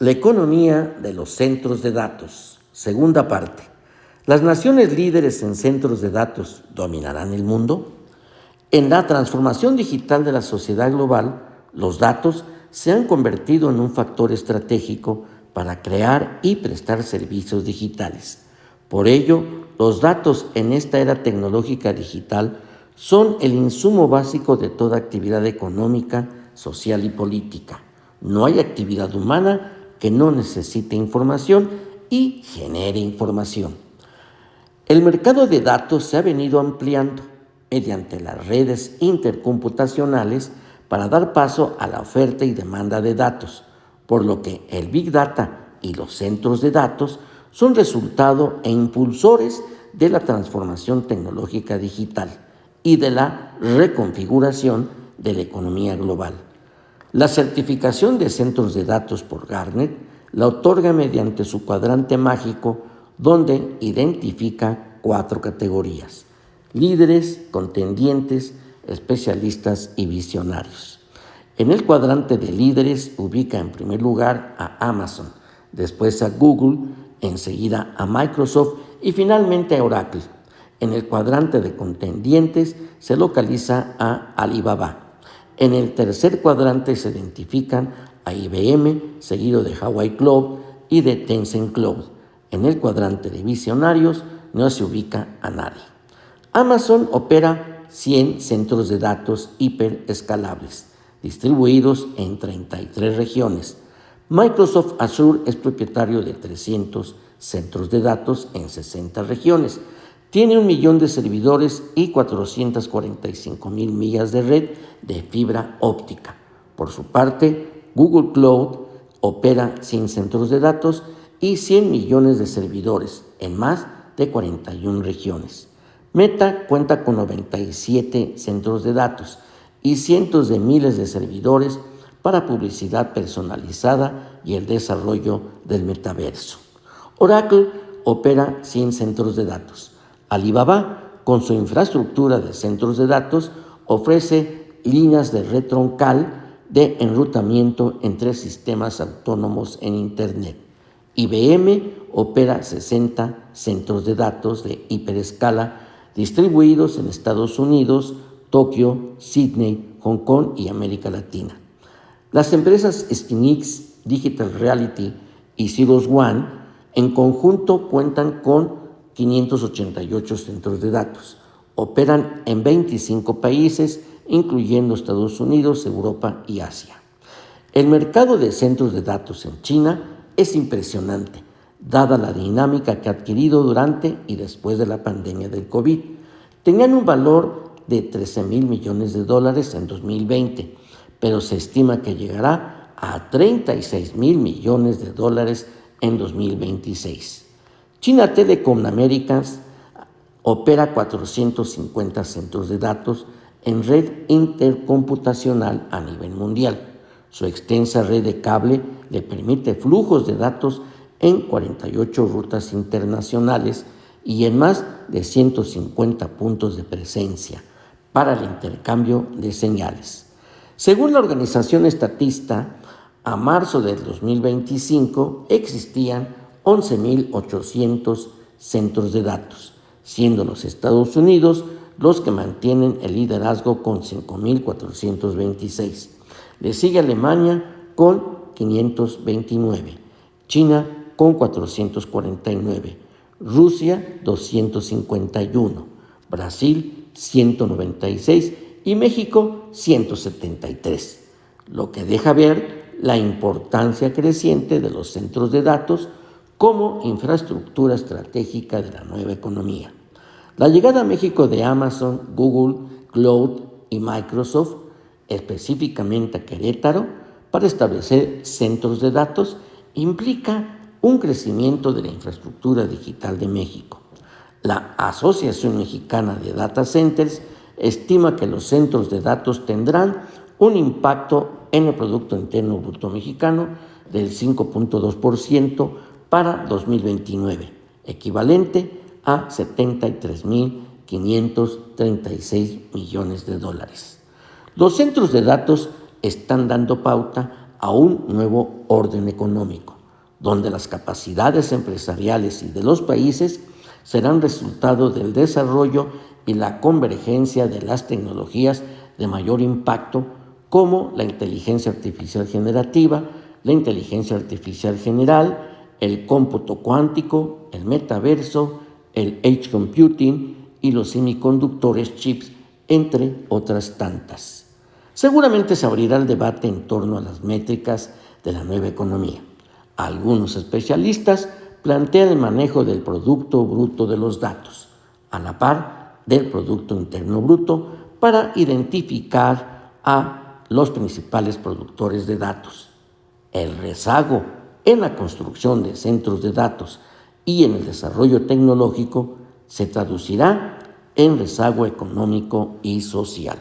La economía de los centros de datos. Segunda parte. ¿Las naciones líderes en centros de datos dominarán el mundo? En la transformación digital de la sociedad global, los datos se han convertido en un factor estratégico para crear y prestar servicios digitales. Por ello, los datos en esta era tecnológica digital son el insumo básico de toda actividad económica, social y política. No hay actividad humana que no necesite información y genere información. El mercado de datos se ha venido ampliando mediante las redes intercomputacionales para dar paso a la oferta y demanda de datos, por lo que el Big Data y los centros de datos son resultado e impulsores de la transformación tecnológica digital y de la reconfiguración de la economía global. La certificación de centros de datos por Gartner la otorga mediante su cuadrante mágico, donde identifica 4 categorías: líderes, contendientes, especialistas y visionarios. En el cuadrante de líderes ubica en primer lugar a Amazon, después a Google, enseguida a Microsoft y finalmente a Oracle. En el cuadrante de contendientes se localiza a Alibaba. En el tercer cuadrante se identifican a IBM, seguido de Huawei Cloud y de Tencent Cloud. En el cuadrante de visionarios no se ubica a nadie. Amazon opera 100 centros de datos hiperescalables, distribuidos en 33 regiones. Microsoft Azure es propietario de 300 centros de datos en 60 regiones. Tiene 1 millón de servidores y 445,000 millas de red de fibra óptica. Por su parte, Google Cloud opera 100 centros de datos y 100 millones de servidores en más de 41 regiones. Meta cuenta con 97 centros de datos y cientos de miles de servidores para publicidad personalizada y el desarrollo del metaverso. Oracle opera 100 centros de datos. Alibaba, con su infraestructura de centros de datos, ofrece líneas de red troncal de enrutamiento entre sistemas autónomos en Internet. IBM opera 60 centros de datos de hiperescala distribuidos en Estados Unidos, Tokio, Sydney, Hong Kong y América Latina. Las empresas Skinix, Digital Reality y Xerox One en conjunto cuentan con 588 centros de datos. Operan en 25 países, incluyendo Estados Unidos, Europa y Asia. El mercado de centros de datos en China es impresionante, dada la dinámica que ha adquirido durante y después de la pandemia del COVID. Tenían un valor de 13,000 millones de dólares en 2020, pero se estima que llegará a 36,000 millones de dólares en 2026. China Telecom Americas opera 450 centros de datos en red intercomputacional a nivel mundial. Su extensa red de cable le permite flujos de datos en 48 rutas internacionales y en más de 150 puntos de presencia para el intercambio de señales. Según la organización estatista, a marzo del 2025 existían 11,800 centros de datos, siendo los Estados Unidos los que mantienen el liderazgo con 5,426. Le sigue Alemania con 529, China con 449, Rusia 251, Brasil 196 y México 173, lo que deja ver la importancia creciente de los centros de datos como infraestructura estratégica de la nueva economía. La llegada a México de Amazon, Google, Cloud y Microsoft, específicamente a Querétaro, para establecer centros de datos, implica un crecimiento de la infraestructura digital de México. La Asociación Mexicana de Data Centers estima que los centros de datos tendrán un impacto en el Producto Interno Bruto Mexicano del 5.2% para 2029, equivalente a 73,536 millones de dólares. Los centros de datos están dando pauta a un nuevo orden económico. donde las capacidades empresariales y de los países serán resultado del desarrollo y la convergencia de las tecnologías de mayor impacto, como la inteligencia artificial generativa, la inteligencia artificial general, el cómputo cuántico, el metaverso, el edge computing y los semiconductores chips, entre otras tantas. Seguramente se abrirá el debate en torno a las métricas de la nueva economía. Algunos especialistas plantean el manejo del Producto Bruto de los datos, a la par del Producto Interno Bruto, para identificar a los principales productores de datos. El rezago en la construcción de centros de datos y en el desarrollo tecnológico se traducirá en rezago económico y social.